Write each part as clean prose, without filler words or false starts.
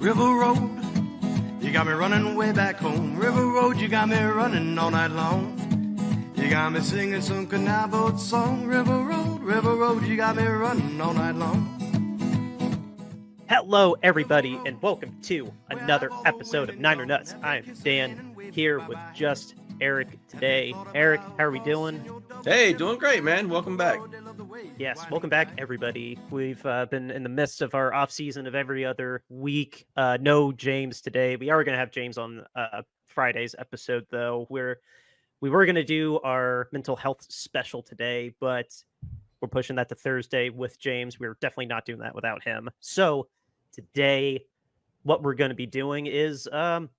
River Road, you got me running way back home. River Road, you got me running all night long. You got me singing some canal boat song. River Road, you got me running all night long. Hello, everybody, and welcome to another episode of Niner Nuts. I'm Dan, here with just Eric today. Eric, how are we doing? Hey, doing great, man. Welcome back. Yes, welcome back, everybody. We've been in the midst of our off-season of every other week. No James today. We are going to have James on Friday's episode, though. We were going to do our mental health special today, but we're pushing that to Thursday with James. We're definitely not doing that without him. So today, what we're going to be doing is, kind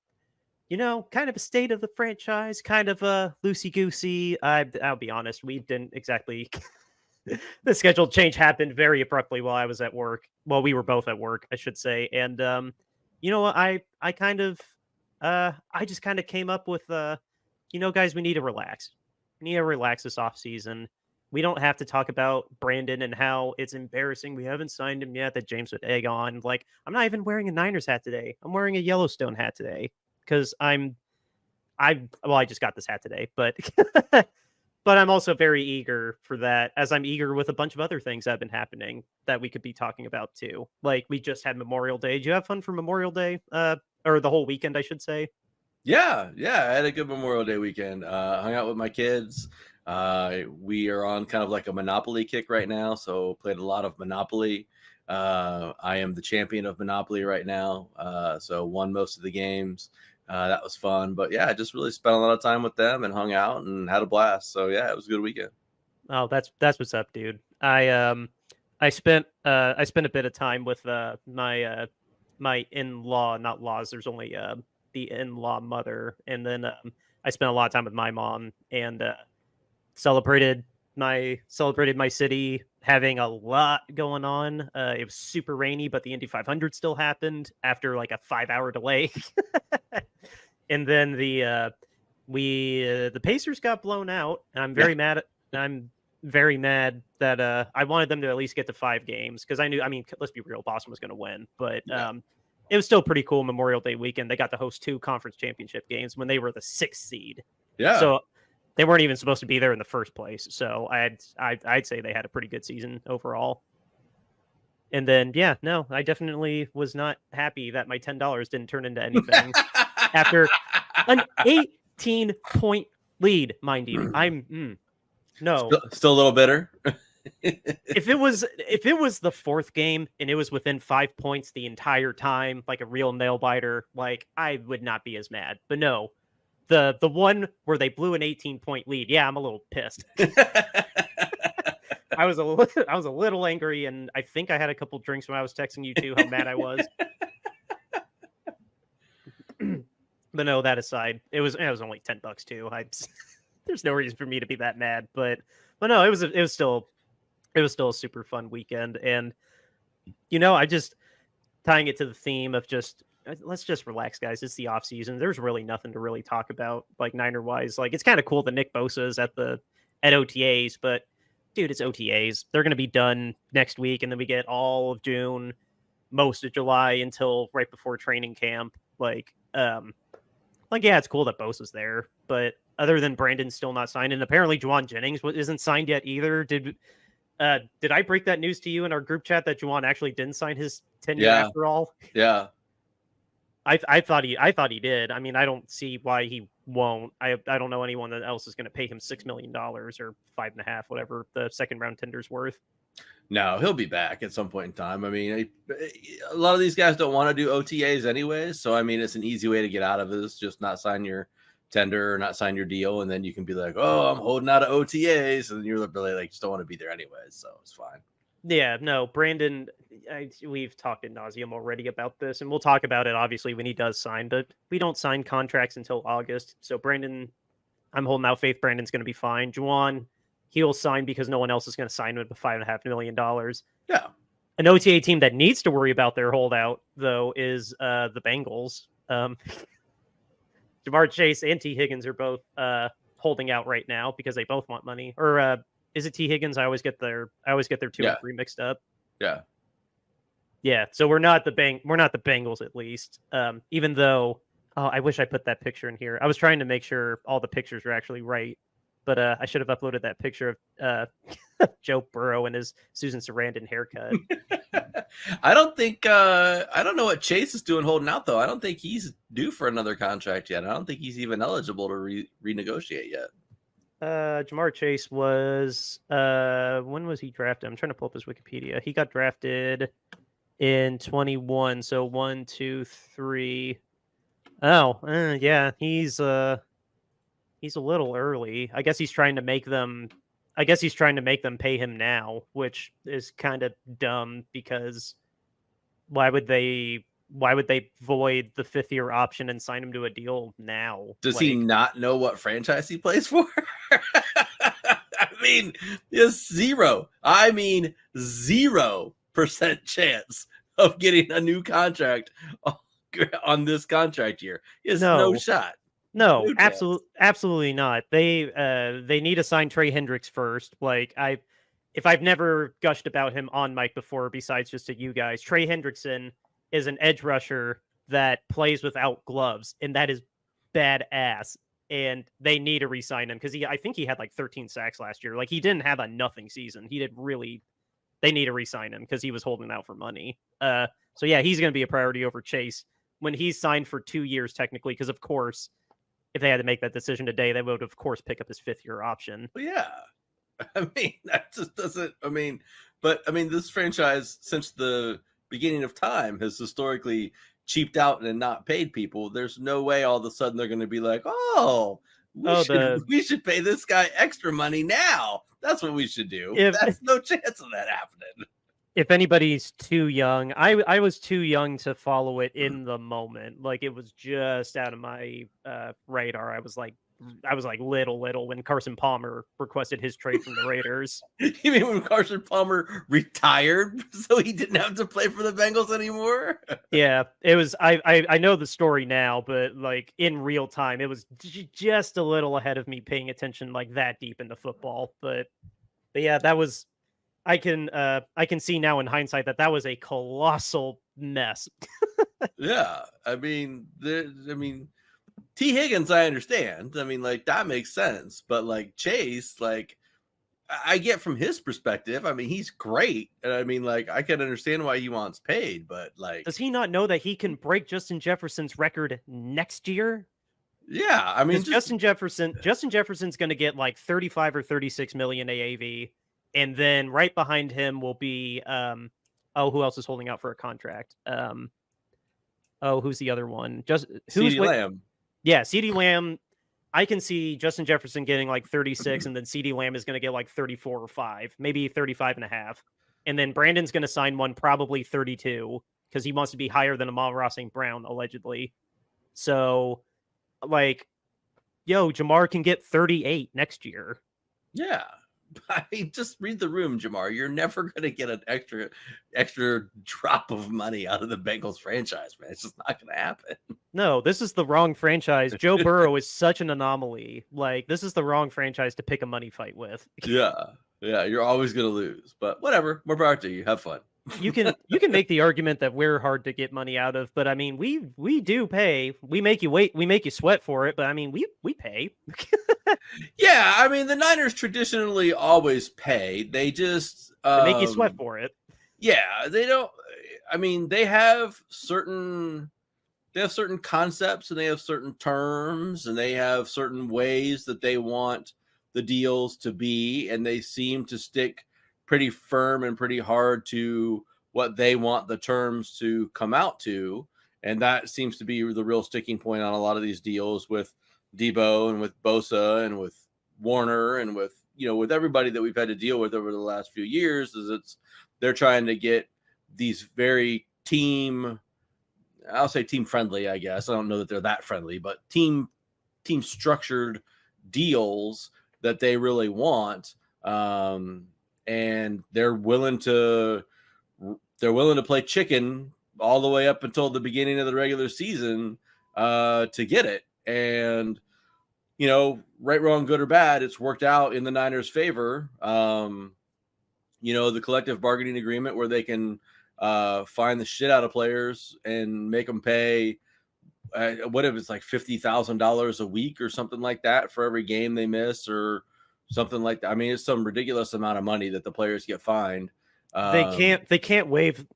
of a state of the franchise, kind of a loosey-goosey. I'll be honest, we didn't exactly... The schedule change happened very abruptly while I was at work. Well, we were both at work, I should say. And you know what? I just kind of came up with, guys, we need to relax. We need to relax this off season. We don't have to talk about Brandon and how it's embarrassing. We haven't signed him yet that James would egg on. Like, I'm not even wearing a Niners hat today. I'm wearing a Yellowstone hat today because I just got this hat today, but but I'm also very eager for that, as I'm eager with a bunch of other things that have been happening that we could be talking about too. Like, we just had Memorial Day. Did you have fun for Memorial Day? Or the whole weekend, I should say. Yeah. I had a good Memorial Day weekend. Hung out with my kids. We are on kind of like a Monopoly kick right now, so played a lot of Monopoly. I am the champion of Monopoly right now, so won most of the games. That was fun, but yeah, I just really spent a lot of time with them and hung out and had a blast. So yeah, it was a good weekend. Oh, that's what's up, dude. I spent a bit of time with my in-law, not laws. There's only the in-law mother, and then I spent a lot of time with my mom and celebrated my city, having a lot going on. It was super rainy, but the Indy 500 still happened after like a 5-hour delay. And then the Pacers got blown out, and I'm very mad that I wanted them to at least get to 5 games, because I mean, let's be real, Boston was going to win, but it was still pretty cool. Memorial Day weekend, they got to host 2 conference championship games when they were the 6th seed. Yeah. So they weren't even supposed to be there in the first place. So I'd say they had a pretty good season overall. And then, I definitely was not happy that my $10 didn't turn into anything after an 18-point lead, mind you. No. Still a little bitter. If it was the 4th game and it was within 5 points the entire time, like a real nail biter, like, I would not be as mad. But no, the one where they blew an 18-point lead, I'm a little pissed. I was a little angry, and I think I had a couple drinks when I was texting you too, how mad I was. But no, that aside, it was only $10 too. There's no reason for me to be that mad, but no, it was still a super fun weekend. And I just, tying it to the theme of just, let's just relax, guys. It's the off season. There's really nothing to really talk about, like, Niner wise. Like, it's kind of cool that Nick Bosa is at OTAs, but dude, it's OTAs. They're going to be done next week, and then we get all of June, most of July, until right before training camp. It's cool that Bosa's there, but other than Brandon still not signed, and apparently Juwan Jennings isn't signed yet either. Did I break that news to you in our group chat that Juwan actually didn't sign his tenure after all? Yeah. I thought he did. I mean, I don't see why he won't. I don't know anyone that else is going to pay him $6 million or 5.5, whatever the second round tender's worth. No, he'll be back at some point in time. I mean, a lot of these guys don't want to do OTAs anyways, so I mean, it's an easy way to get out of this. Just not sign your tender or not sign your deal, and then you can be like, oh, I'm holding out of OTAs, and you're really like, just don't want to be there anyways, so it's fine. Yeah, no, Brandon, we've talked ad nauseum already about this, and we'll talk about it obviously when he does sign, but we don't sign contracts until August. So Brandon, I'm holding out faith Brandon's going to be fine. Juwan, he'll sign because no one else is going to sign him at $5.5 million. Yeah. An OTA team that needs to worry about their holdout, though, is the Bengals. Jamar Chase and T. Higgins are both holding out right now because they both want money. Or is it T. Higgins? I always get their 2 and 3 mixed up. Yeah. Yeah, so we're not the Bengals at least. Even though, oh, I wish I put that picture in here. I was trying to make sure all the pictures were actually right, but I should have uploaded that picture of Joe Burrow and his Susan Sarandon haircut. I don't know what Chase is doing holding out though. I don't think he's due for another contract yet. I don't think he's even eligible to renegotiate yet. Jamar Chase was when was he drafted? I'm trying to pull up his Wikipedia. He got drafted in 21, so 1, 2, 3. Oh, yeah, he's a little early. I guess he's trying to make them pay him now, which is kind of dumb because why would they void the 5th-year option and sign him to a deal now? Does he not know what franchise he plays for? I mean, it's 0%. I mean, 0% chance of getting a new contract on this contract year. It's no shot. No, absolutely not. They need to sign Trey Hendricks first. Like if I've never gushed about him on mic before, besides just to you guys, Trey Hendrickson is an edge rusher that plays without gloves, and that is badass. And they need to re-sign him because I think he had like 13 sacks last year. Like he didn't have a nothing season. They need to re-sign him because he was holding out for money. So yeah, he's going to be a priority over Chase when he's signed for 2 years technically. Because of course, if they had to make that decision today, they would of course pick up his 5th-year option. Well, yeah, I mean that just doesn't. But this franchise since the beginning of time has historically cheaped out and not paid people. There's no way all of a sudden they're going to be like, we should pay this guy extra money now. That's what we should do. That's no chance of that happening. If anybody's too young, I was too young to follow it in the moment. Like it was just out of my radar. I was like little when Carson Palmer requested his trade from the Raiders. You mean when Carson Palmer retired so he didn't have to play for the Bengals anymore? Yeah, it was. I know the story now, but like in real time, it was just a little ahead of me paying attention like that deep into football. But yeah, that was. I can see now in hindsight that was a colossal mess. Yeah, T. Higgins, I understand. Like that makes sense, but like Chase, like I get from his perspective. He's great, and I can understand why he wants paid, but like, does he not know that he can break Justin Jefferson's record next year? Yeah, Justin Jefferson's going to get like 35 or 36 million AAV. And then right behind him will be, who else is holding out for a contract? Who's the other one? CeeDee Lamb. Yeah, CeeDee Lamb. I can see Justin Jefferson getting like 36, and then CeeDee Lamb is going to get like 34 or 5, maybe 35 and a half. And then Brandon's going to sign one probably 32 because he wants to be higher than Amon-Ra St. Brown, allegedly. So, like, Jamar can get 38 next year. Yeah. Just read the room, Jamar. You're never going to get an extra drop of money out of the Bengals franchise, man. It's just not going to happen. No, this is the wrong franchise. Joe Burrow is such an anomaly. Like, this is the wrong franchise to pick a money fight with. Yeah, you're always going to lose. But whatever, more power to you. Have fun. You can make the argument that we're hard to get money out of, but we do pay. We make you wait. We make you sweat for it, but we pay. Yeah, the Niners traditionally always pay. They just they make you sweat for it. Yeah, they don't. They have certain concepts, and they have certain terms, and they have certain ways that they want the deals to be, and they seem to stick pretty firm and pretty hard to what they want the terms to come out to. And that seems to be the real sticking point on a lot of these deals with Debo and with Bosa and with Warner and with everybody that we've had to deal with over the last few years. They're trying to get these very team friendly, I guess. I don't know that they're that friendly, but team structured deals that they really want. And they're willing to play chicken all the way up until the beginning of the regular season to get it. And right, wrong, good or bad, it's worked out in the Niners' favor. The collective bargaining agreement where they can find the shit out of players and make them pay. What if it's like $50,000 a week or something like that for every game they miss or something like that? I mean, it's some ridiculous amount of money that the players get fined. They can't waive,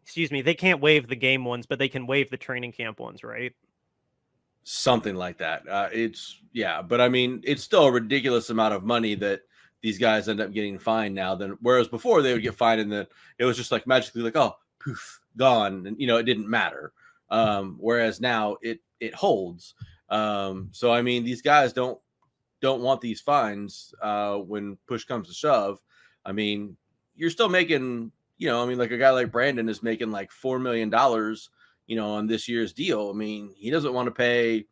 excuse me, they can't waive the game ones, but they can waive the training camp ones, right? Something like that. But I mean, it's still a ridiculous amount of money that these guys end up getting fined now. Whereas before they would get fined and then it was just like magically like, oh, poof, gone, and it didn't matter. Whereas now it holds. So I mean, these guys don't want these fines when push comes to shove. I mean, you're still making, like a guy like Brandon is making like $4 million, on this year's deal. I mean, he doesn't want to pay,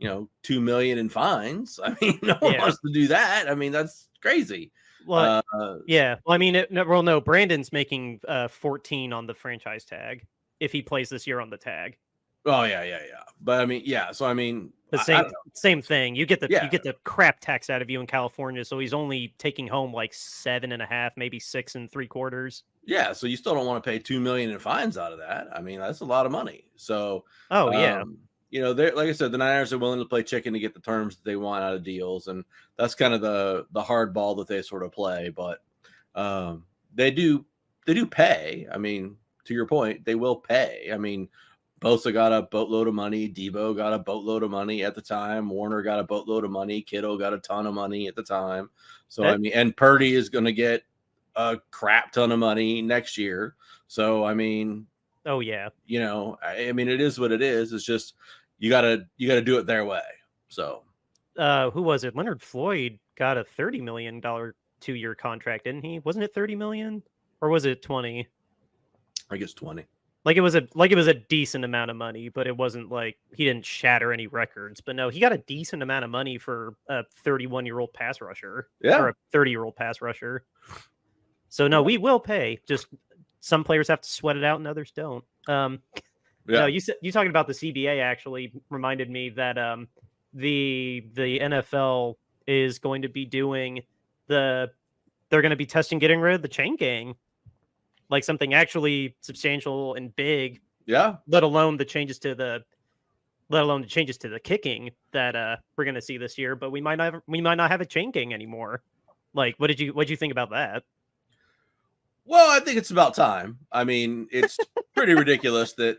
$2 million in fines. I mean, no one wants to do that. I mean, that's crazy. Well, yeah. Well, I mean, no, Brandon's making 14 on the franchise tag if he plays this year on the tag. Oh yeah. But I mean, yeah. So I mean, the same thing. You get the crap tax out of you in California, so he's only taking home like 7.5, maybe 6 3/4. Yeah, so you still don't want to pay $2 million in fines out of that. I mean, that's a lot of money. So, yeah. They're, like I said, the Niners are willing to play chicken to get the terms that they want out of deals, and that's kind of the hard ball that they sort of play. But they do pay. I mean, to your point, they will pay. I mean, Bosa got a boatload of money. Debo got a boatload of money at the time. Warner got a boatload of money. Kittle got a ton of money at the time. So, I mean, and Purdy is going to get a crap ton of money next year. So, I mean, oh yeah, I mean, it is what it is. It's just, you gotta do it their way. So, who was it? Leonard Floyd got a $30 million 2-year contract, didn't he? Wasn't it 30 million or was it 20? I guess 20. Like it was a decent amount of money, but it wasn't like he didn't shatter any records. But no, he got a decent amount of money for a 31-year-old pass rusher, or a 30-year-old pass rusher. So no, we will pay. Just some players have to sweat it out and others don't. No, you talking about the CBA actually reminded me that the NFL is going to be doing they're going to be testing getting rid of the chain gang, like something actually substantial and big. Yeah. Let alone the changes to the kicking that we're going to see this year. But we might not have a chain gang anymore. Like, what did you think about that? Well, I think it's about time. I mean, it's pretty ridiculous that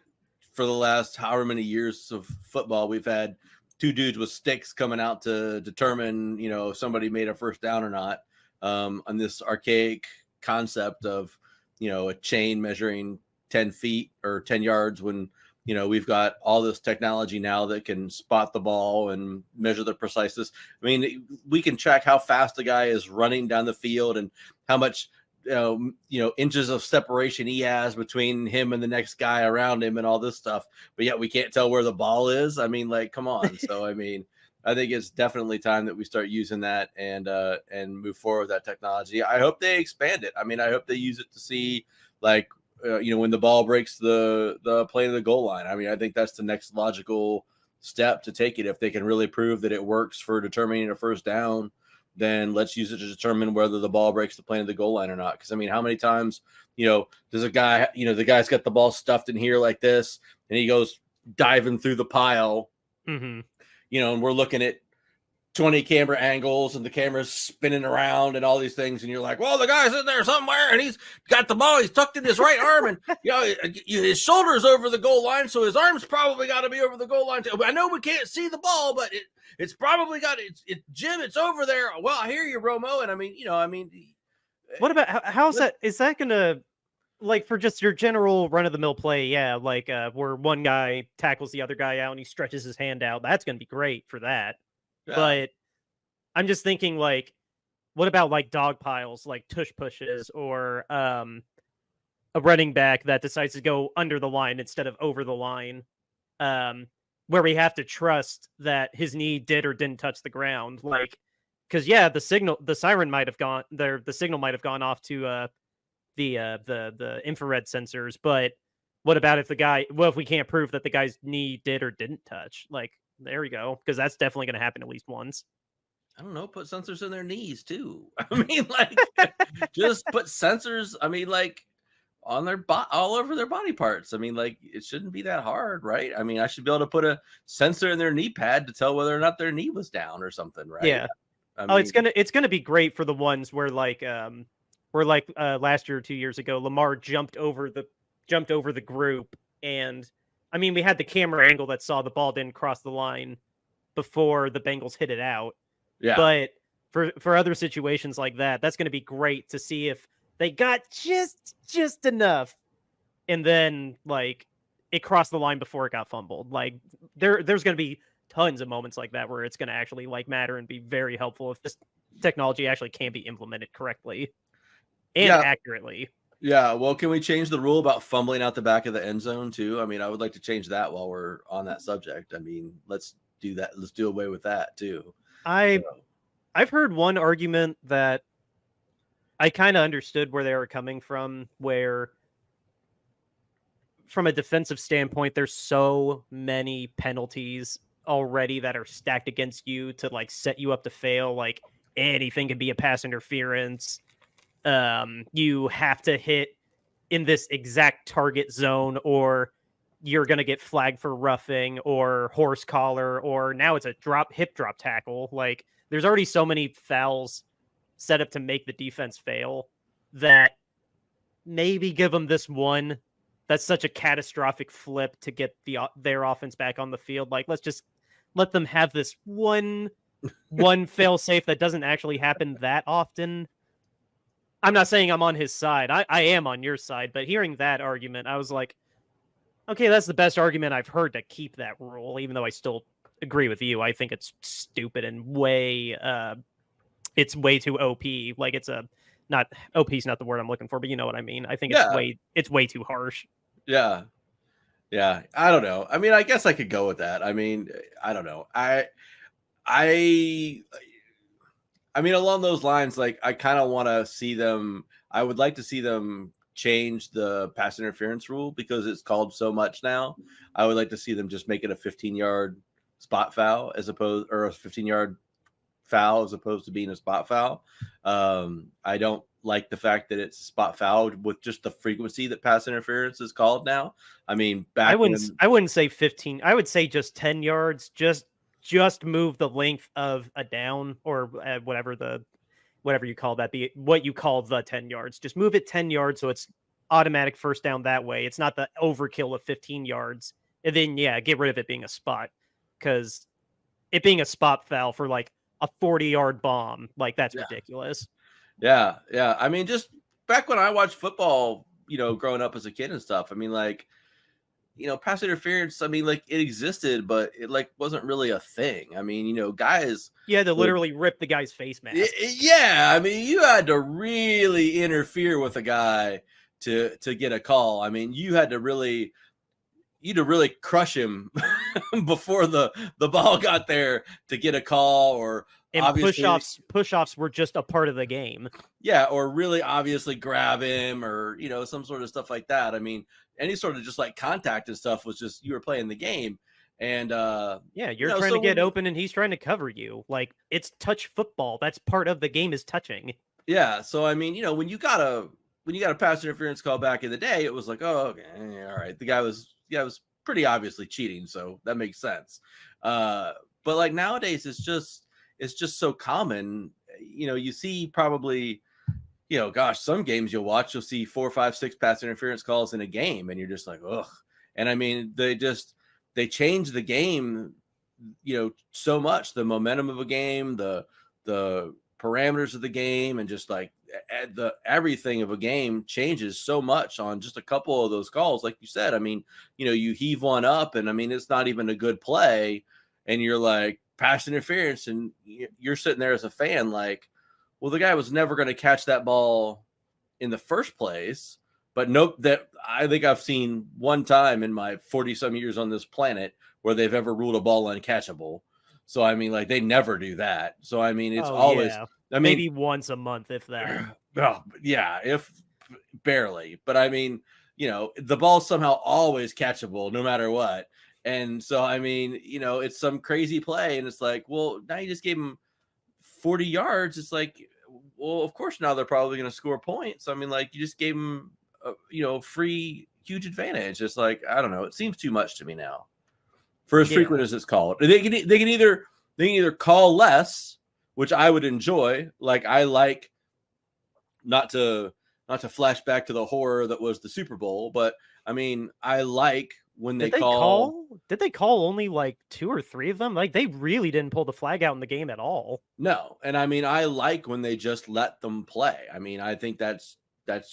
for the last however many years of football, we've had two dudes with sticks coming out to determine, if somebody made a first down or not, on this archaic concept of, a chain measuring 10 feet or 10 yards when, we've got all this technology now that can spot the ball and measure the preciseness. I mean, we can track how fast the guy is running down the field and how much, inches of separation he has between him and the next guy around him and all this stuff, but yet we can't tell where the ball is. I mean, like, come on. So, I mean, I think it's definitely time that we start using that and move forward with that technology. I hope they expand it. I mean, I hope they use it to see, like, when the ball breaks the plane of the goal line. I mean, I think that's the next logical step to take it. If they can really prove that it works for determining a first down, then let's use it to determine whether the ball breaks the plane of the goal line or not. Because, I mean, how many times, does a guy, the guy's got the ball stuffed in here like this, and he goes diving through the pile, and we're looking at 20 camera angles and the camera's spinning around and all these things. And you're like, well, the guy's in there somewhere and he's got the ball. He's tucked in his right arm and, his shoulder's over the goal line. So his arm's probably got to be over the goal line. I know we can't see the ball, but it's probably got Jim, it's over there. Well, I hear you, Romo. And I mean, what about, how's that? Is that going to, like, for just your general run of the mill play? Yeah. Like, where one guy tackles the other guy out and he stretches his hand out. That's going to be great for that. Yeah. But I'm just thinking, like, what about like dog piles, like tush pushes, or a running back that decides to go under the line instead of over the line, where we have to trust that his knee did or didn't touch the ground, like, because the siren might have gone there, the signal might have gone off to the infrared sensors, but what about if if we can't prove that the guy's knee did or didn't touch, like. There we go, because that's definitely going to happen at least once. I don't know, put sensors in their knees too. I mean, like, just put sensors. I mean, like, on their all over their body parts. I mean, like, it shouldn't be that hard, right? I mean, I should be able to put a sensor in their knee pad to tell whether or not their knee was down or something, right? Yeah. I Oh, mean, it's gonna be great for the ones where last year or 2 years ago, Lamar jumped over the group, and I mean we had the camera angle that saw the ball didn't cross the line before the Bengals hit it out. yeah, But for other situations like that, that's gonna be great to see if they got just enough, and then like it crossed the line before it got fumbled. Like there's gonna be tons of moments like that where it's gonna actually like matter and be very helpful if this technology actually can be implemented correctly and yeah, accurately. yeah. Well, can we change the rule about fumbling out the back of the end zone too? I mean, I would like to change that while we're on that subject. I mean, let's do that. Let's do away with that too. I So, I've heard one argument that I kind of understood where they were coming from, where from a defensive standpoint, there's so many penalties already that are stacked against you to like set you up to fail. Like anything can be a pass interference. You have to hit in this exact target zone, or you're going to get flagged for roughing or horse collar, or now it's a hip drop tackle. Like there's already so many fouls set up to make the defense fail that maybe give them this one that's such a catastrophic flip to get their offense back on the field. Like let's just let them have this one fail safe that doesn't actually happen that often. I'm not saying I'm on his side. I am on your side, but hearing that argument, I was like, okay, that's the best argument I've heard to keep that rule, even though I still agree with you. I think it's stupid and it's way too OP. Like it's not OP is not the word I'm looking for, but you know what I mean. I think yeah, it's way too harsh. yeah, yeah. I don't know. I mean, I guess I could go with that. I mean, I don't know. I I mean, along those lines, like I kind of want to see them. I would like to see them change the pass interference rule because it's called so much now. I would like to see them just make it a 15-yard spot foul or a 15-yard foul as opposed to being a spot foul. I don't like the fact that it's spot foul with just the frequency that pass interference is called now. I mean, I back wouldn't when, I wouldn't say 15. I would say just 10 yards. Just move the length of a down or whatever you call that, what you call the 10 yards. Just move it 10 yards so it's automatic first down that way. It's not the overkill of 15 yards. And then, yeah, get rid of it being a spot, because it being a spot foul for like a 40-yard bomb, like that's yeah, ridiculous. yeah, yeah. I mean, just back when I watched football, growing up as a kid and stuff. I mean, like, pass interference. I mean, like it existed, but it like wasn't really a thing. I mean, guys. You had to would literally rip the guy's face mask. Yeah, I mean, you had to really interfere with a guy to get a call. I mean, you had to really crush him before the ball got there to get a call, or And obviously push-offs were just a part of the game. yeah, or really obviously grab him, or some sort of stuff like that. I mean, any sort of just like contact and stuff was just, you were playing the game. And yeah, you're trying to get open and he's trying to cover you. Like it's touch football. That's part of the game, is touching. yeah, so I mean, when you got a pass interference call back in the day, it was like, oh, okay, all right, the guy was pretty obviously cheating, so that makes sense. But like nowadays, it's just so common. You see probably, gosh, some games you'll watch, you'll see 4, 5, 6 pass interference calls in a game, and you're just like, ugh. And I mean, they change the game, so much, the momentum of a game, the parameters of the game, and just like everything of a game changes so much on just a couple of those calls. Like you said, I mean, you heave one up, and I mean, it's not even a good play, and you're like, pass interference, and you're sitting there as a fan like, well, the guy was never going to catch that ball in the first place. But nope, that I think I've seen one time in my 40-some years on this planet where they've ever ruled a ball uncatchable. So I mean, like, they never do that. So I mean, it's always, yeah. I mean, maybe once a month, if that. oh, yeah, if barely. But I mean, the ball's somehow always catchable no matter what. And so I mean, it's some crazy play, and it's like, well, now you just gave him 40 yards. It's like, well, of course now they're probably going to score points. I mean, like, you just gave them free huge advantage. It's like, I don't know. It seems too much to me now for as frequent as it's called. They can either call less, which I would enjoy. Like, I like not to flash back to the horror that was the Super Bowl, but I mean, I like when they call. Did they call only like 2 or 3 of them? Like, they really didn't pull the flag out in the game at all. No, and I mean, I like when they just let them play. I mean, I think that's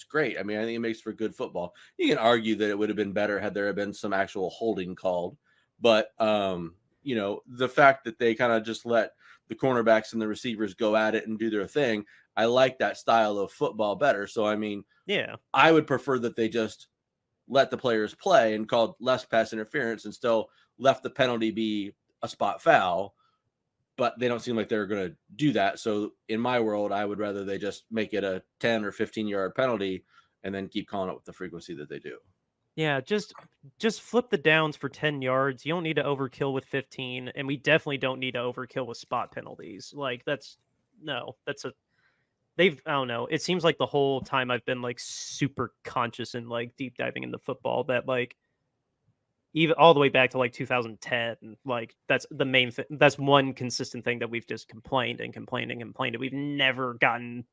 great. I mean, I think it makes for good football. You can argue that it would have been better had there been some actual holding called, but the fact that they kind of just let the cornerbacks and the receivers go at it and do their thing, I like that style of football better. So, I mean, yeah, I would prefer that they just let the players play and called less pass interference and still left the penalty be a spot foul, but they don't seem like they're going to do that. So in my world, I would rather they just make it a 10 or 15-yard penalty and then keep calling it with the frequency that they do. Yeah, just flip the downs for 10 yards. You don't need to overkill with 15, and we definitely don't need to overkill with spot penalties. Like, I don't know. It seems like the whole time I've been like super conscious and like deep diving into football that like even all the way back to like 2010, like that's the main thing. That's one consistent thing that we've just complained. We've never gotten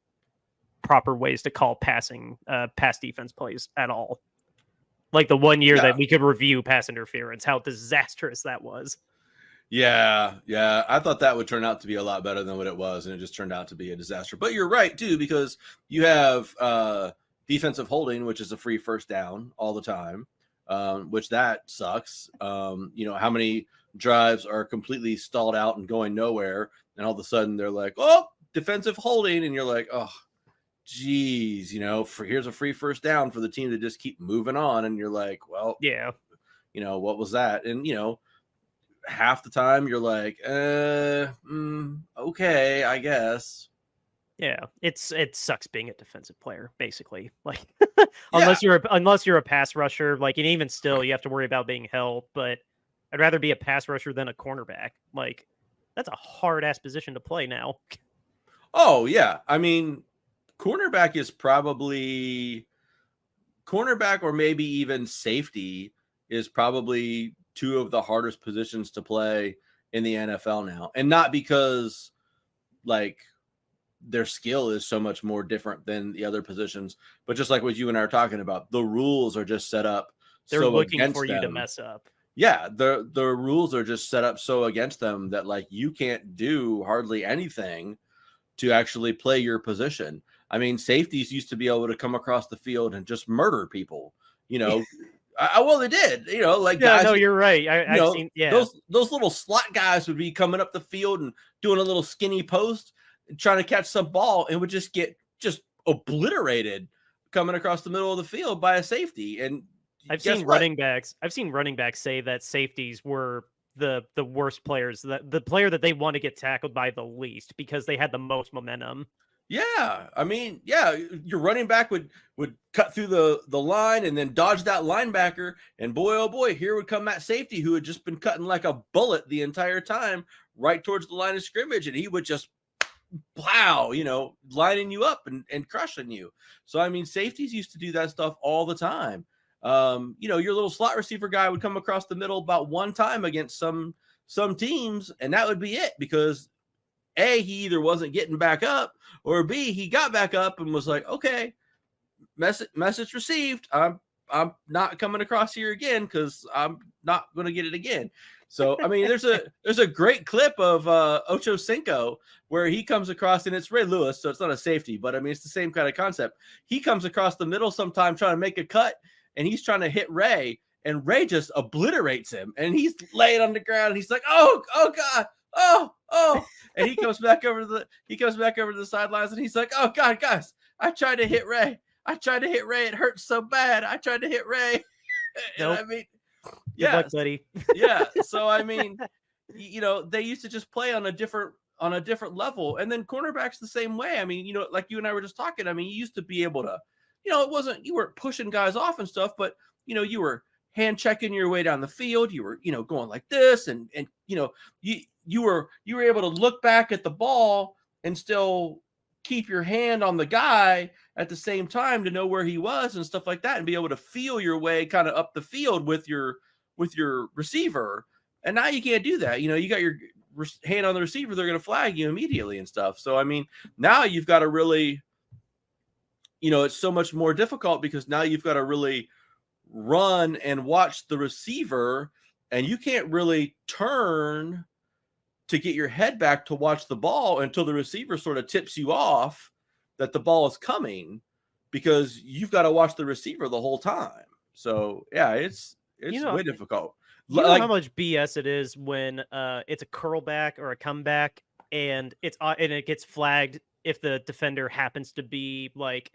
proper ways to call pass defense plays at all. Like the one year that we could review pass interference, how disastrous that was. Yeah. I thought that would turn out to be a lot better than what it was, and it just turned out to be a disaster. But you're right, too, because you have defensive holding, which is a free first down all the time, which that sucks. How many drives are completely stalled out and going nowhere, and all of a sudden they're like, oh, defensive holding, and you're like, oh, geez, here's a free first down for the team to just keep moving on, and you're like, well, yeah, what was that? And half the time you're like, okay, I guess. Yeah, it sucks being a defensive player, basically. Like, unless you're a pass rusher, like, and even still, you have to worry about being held. But I'd rather be a pass rusher than a cornerback. Like, that's a hard ass position to play now. Oh yeah, I mean, cornerback or maybe even safety is probably two of the hardest positions to play in the NFL now. And not because like their skill is so much more different than the other positions, but just like what you and I are talking about, the rules are just set up. They're so looking for you to mess up. Yeah. The rules are just set up so against them that like you can't do hardly anything to actually play your position. I mean, safeties used to be able to come across the field and just murder people, well, they did, like yeah, guys. No, you're right. I've seen, those little slot guys would be coming up the field and doing a little skinny post and trying to catch some ball and would just get obliterated coming across the middle of the field by a safety. And I've seen running backs say that safeties were the worst players, the player that they want to get tackled by the least because they had the most momentum. Yeah, I mean, your running back would cut through the line and then dodge that linebacker, and boy, oh boy, here would come that safety who had just been cutting like a bullet the entire time right towards the line of scrimmage, and he would just plow, lining you up and crushing you. So, I mean, safeties used to do that stuff all the time. Your little slot receiver guy would come across the middle about one time against some teams, and that would be it because A, he either wasn't getting back up, or B, he got back up and was like, okay, message received. I'm not coming across here again because I'm not going to get it again. So, I mean, there's a great clip of Ocho Cinco where he comes across, and it's Ray Lewis, so it's not a safety, but I mean, it's the same kind of concept. He comes across the middle sometime trying to make a cut, and he's trying to hit Ray, and Ray just obliterates him, and he's laying on the ground, and he's like, oh God, oh, and he comes back over to the sidelines, and he's like, oh God, guys, I tried to hit Ray. It hurts so bad. I tried to hit Ray. Nope. I mean, good luck, buddy. Yeah. So I mean, they used to just play on a different level, and then cornerbacks the same way. I mean, like you and I were just talking. I mean, you used to be able to, you weren't pushing guys off and stuff, but you were hand checking your way down the field. You were, going like this, and you were able to look back at the ball and still keep your hand on the guy at the same time to know where he was and stuff like that, and be able to feel your way kind of up the field with your receiver. And now you can't do that. You got your hand on the receiver, they're going to flag you immediately and stuff. So, I mean, now you've got to really, it's so much more difficult because now you've got to really run and watch the receiver, and you can't really turn to get your head back to watch the ball until the receiver sort of tips you off that the ball is coming, because you've got to watch the receiver the whole time. So yeah, it's way difficult. You know how much BS it is when it's a curlback or a comeback and it gets flagged if the defender happens to be like,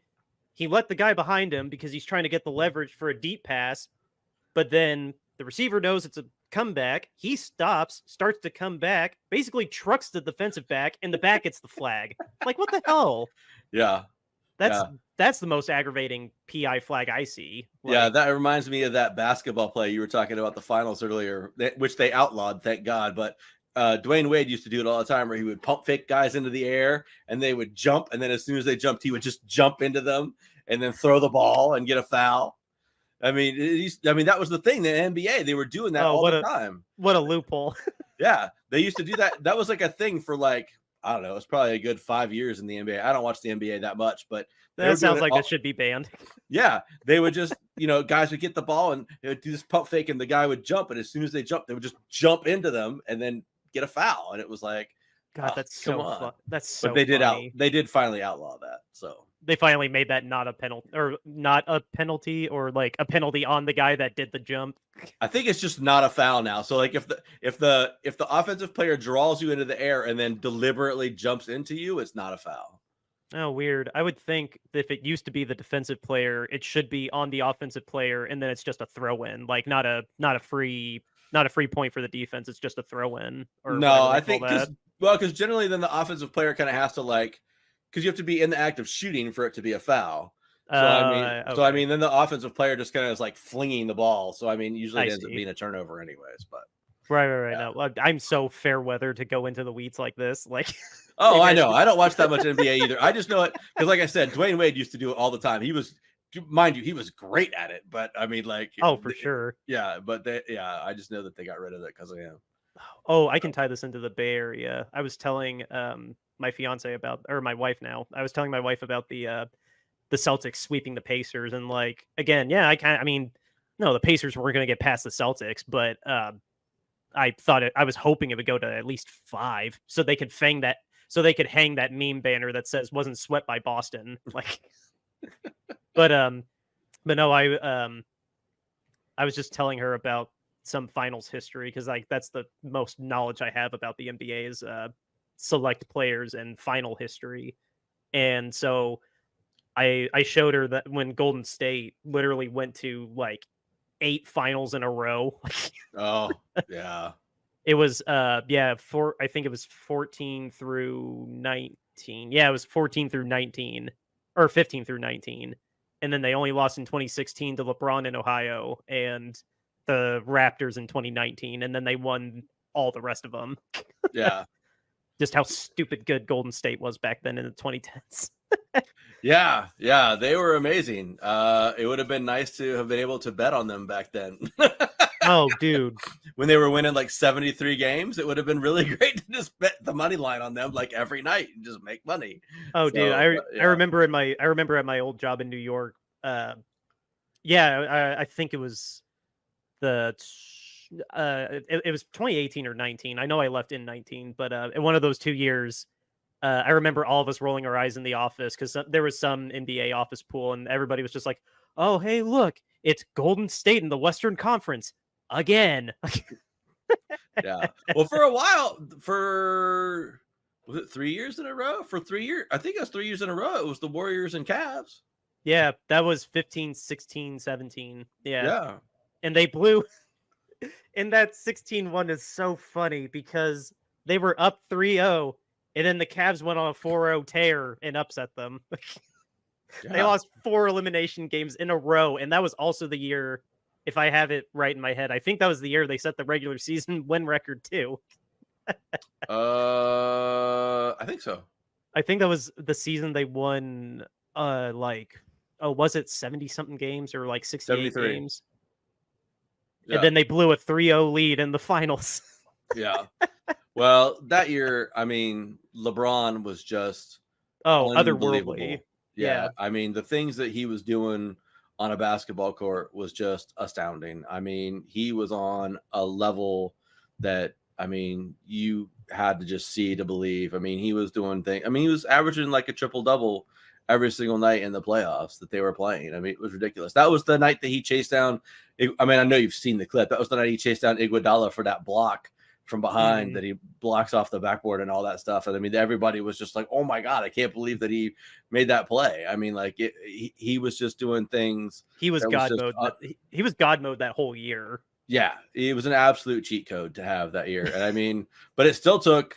he let the guy behind him because he's trying to get the leverage for a deep pass, but then the receiver knows it's a comeback. He starts to come back, basically trucks the defensive back, and the back gets the flag. Like, what the hell? Yeah. That's the most aggravating PI flag I see. Yeah, that reminds me of that basketball play you were talking about, the finals earlier, which they outlawed, thank God. But Dwayne Wade used to do it all the time, where he would pump fake guys into the air and they would jump, and then as soon as they jumped, he would just jump into them and then throw the ball and get a foul. I mean, that was the thing. The NBA, they were doing that all the time. What a loophole. Yeah, they used to do that. That was like a thing for I don't know, it's probably a good 5 years in the NBA. I don't watch the NBA that much, but that sounds like that should be banned. Yeah, they would just, guys would get the ball and they would do this pump fake, and the guy would jump, and as soon as they jumped, they would just jump into them and then get a foul. And it was like, God, that's so fun. That's so. But they did finally outlaw that. So they finally made that not a penalty, or like a penalty on the guy that did the jump. I think it's just not a foul now. So like if the offensive player draws you into the air and then deliberately jumps into you, it's not a foul. Oh, weird. I would think if it used to be the defensive player, it should be on the offensive player, and then it's just a throw in, like not a free point for the defense. It's just a throw in. No, I think because generally then the offensive player kind of has to because you have to be in the act of shooting for it to be a foul. So I mean, then the offensive player just kind of is like flinging the ball. So I mean, usually it ends up being a turnover anyways. But right. Yeah. No, I'm so fair weather to go into the weeds like this. Like, oh, I know. I don't watch that much NBA either. I just know it because, like I said, Dwayne Wade used to do it all the time. He was, mind you, he was great at it. But I mean, for sure. Yeah, but I just know that they got rid of it because of him. Oh, I can tie this into the Bay Area. I was telling my fiance or my wife now. I was telling my wife about the Celtics sweeping the Pacers, and again, yeah, no, the Pacers weren't going to get past the Celtics, but I was hoping it would go to at least 5, so they could hang that meme banner that says "wasn't swept by Boston." But no, I was just telling her about some finals history, because that's the most knowledge I have about the NBA is select players and final history. And so I showed her that when Golden State literally went to 8 finals in a row. Oh, yeah. It was I think it was 14 through 19. Yeah, it was 14 through 19 or 15 through 19. And then they only lost in 2016 to LeBron in Ohio and the Raptors in 2019, and then they won all the rest of them. Yeah. Just how stupid good Golden State was back then in the 2010s. Yeah, they were amazing. It would have been nice to have been able to bet on them back then. Oh, dude. When they were winning 73 games, it would have been really great to just bet the money line on them every night and just make money. Oh, dude, I remember at my old job in New York. I think it was it was 2018 or 19. I know I left in 19, but in one of those 2 years, I remember all of us rolling our eyes in the office because there was some NBA office pool, and everybody was just like, "Oh, hey, look, it's Golden State in the Western Conference again." Yeah. Well, for a while, was it 3 years in a row? For 3 years, I think it was 3 years in a row. It was the Warriors and Cavs. Yeah, that was 15, 16, 17. Yeah. And they blew. And that 16-1 is so funny because they were up 3-0, and then the Cavs went on a 4-0 tear and upset them. They lost 4 elimination games in a row, and that was also the year, if I have it right in my head, I think that was the year they set the regular season win record too. I think so. I think that was the season they won. Was it 70 something games or like 68 73. games? Yeah. And then they blew a 3-0 lead in the finals. Yeah. Well, that year, I mean, LeBron was just Otherworldly. unbelievable. Yeah. I mean, the things that he was doing on a basketball court was just astounding. I mean, he was on a level that, I mean, you had to just see to believe. I mean, he was doing things. I mean, he was averaging like a triple-double every single night in the playoffs that they were playing. I mean, it was ridiculous. That was the night that he chased down. I mean, I know you've seen the clip. That was the night he chased down Iguodala for that block from behind that he blocks off the backboard and all that stuff. And I mean, everybody was just like, oh my God, I can't believe that he made that play. I mean, like he was just doing things. He was God mode. He was God mode that whole year. Yeah. It was an absolute cheat code to have that year. And I mean, but it still took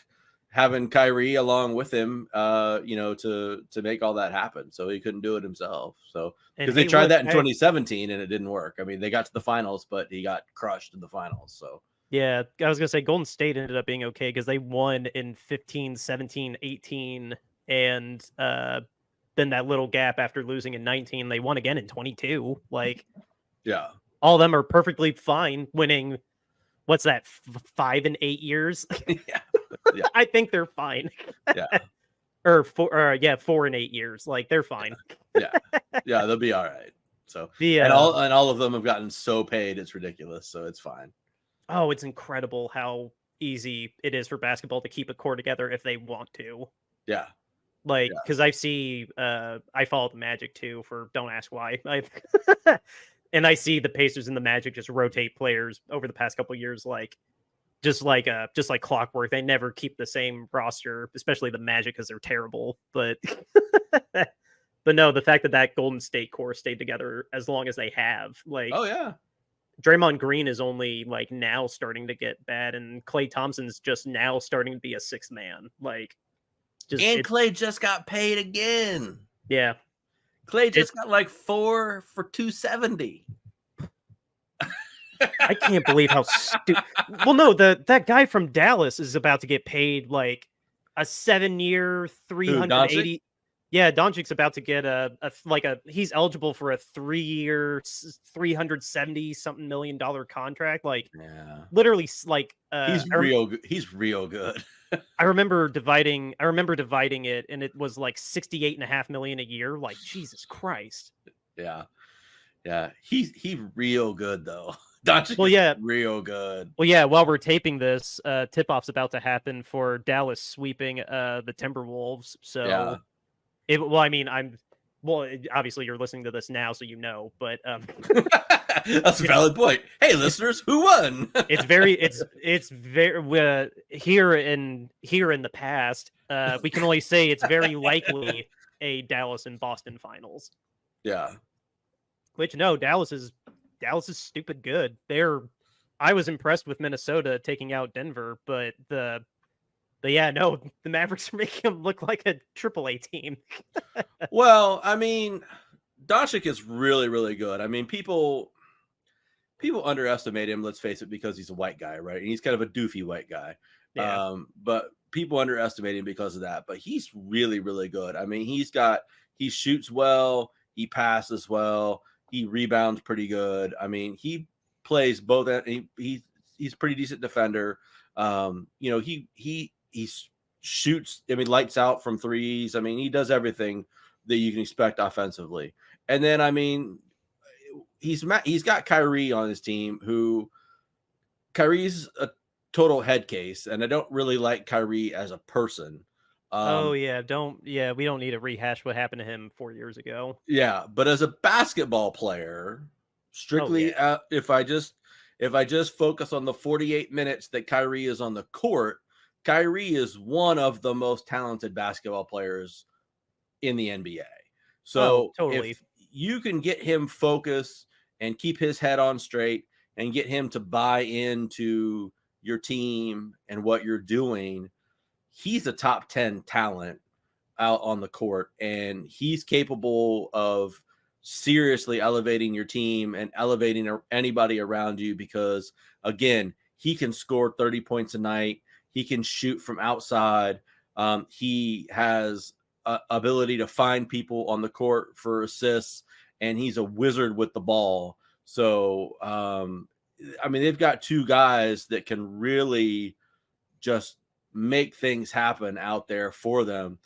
having Kyrie along with him, to make all that happen. So he couldn't do it himself. So, because they tried that in 2017 and it didn't work. I mean, they got to the finals, but he got crushed in the finals. So, yeah, I was going to say Golden State ended up being okay because they won in 15, 17, 18, and then that little gap after losing in 19, they won again in 22. Like, yeah, all of them are perfectly fine winning. What's that, 5 and 8 years? Yeah. I think they're fine. Yeah. Or 4 and 8 years. Like, they're fine. Yeah, they'll be all right. So, and all of them have gotten so paid, it's ridiculous. So it's fine. Oh, it's incredible how easy it is for basketball to keep a core together if they want to. Yeah. Like, because I follow the Magic too, for don't ask why. And I see the Pacers and the Magic just rotate players over the past couple of years, just like clockwork. They never keep the same roster, especially the Magic, because they're terrible. But but no, the fact that Golden State core stayed together as long as they have, like, oh yeah. Draymond Green is only like now starting to get bad, and Klay Thompson's just now starting to be a sixth man. Like, Klay just got paid again. Yeah, Klay just got like 4 for $270. I can't believe how stupid. Well, no, that guy from Dallas is about to get paid like a 7-year, 380. Yeah, Doncic's about to get he's eligible for a 3-year, $370 million contract. Like, yeah, literally, like, he's real good. He's real good. I remember dividing it, and it was like $68.5 million a year. Like, Jesus Christ. Yeah. He's real good though. Doncic real good. Well, yeah. While we're taping this, tip-off's about to happen for Dallas sweeping the Timberwolves. So. Yeah. Obviously you're listening to this now, so you know, but that's a valid point. Hey, listeners, who won? it's very here in the past. We can only say it's very likely a Dallas and Boston finals. Yeah. Which no, Dallas is stupid good. I was impressed with Minnesota taking out Denver, but the Mavericks are making them look like a AAA team. Well, I mean, Doncic is really, really good. I mean, people underestimate him, let's face it, because he's a white guy, right? And he's kind of a doofy white guy. Yeah. But people underestimate him because of that. But he's really, really good. I mean, he shoots well, he passes well, he rebounds pretty good. I mean, he plays both. He's a pretty decent defender. He shoots, lights out from threes. I mean, he does everything that you can expect offensively. And then, I mean, he's got Kyrie on his team, who Kyrie's a total head case, and I don't really like Kyrie as a person. We don't need to rehash what happened to him 4 years ago. Yeah, but as a basketball player, strictly, if I just focus on the 48 minutes that Kyrie is on the court, Kyrie is one of the most talented basketball players in the NBA. So totally. If you can get him focused and keep his head on straight and get him to buy into your team and what you're doing, he's a top 10 talent out on the court, and he's capable of seriously elevating your team and elevating anybody around you, because again, he can score 30 points a night. He can shoot from outside. He has ability to find people on the court for assists, and he's a wizard with the ball. So, I mean, they've got two guys that can really just make things happen out there for them.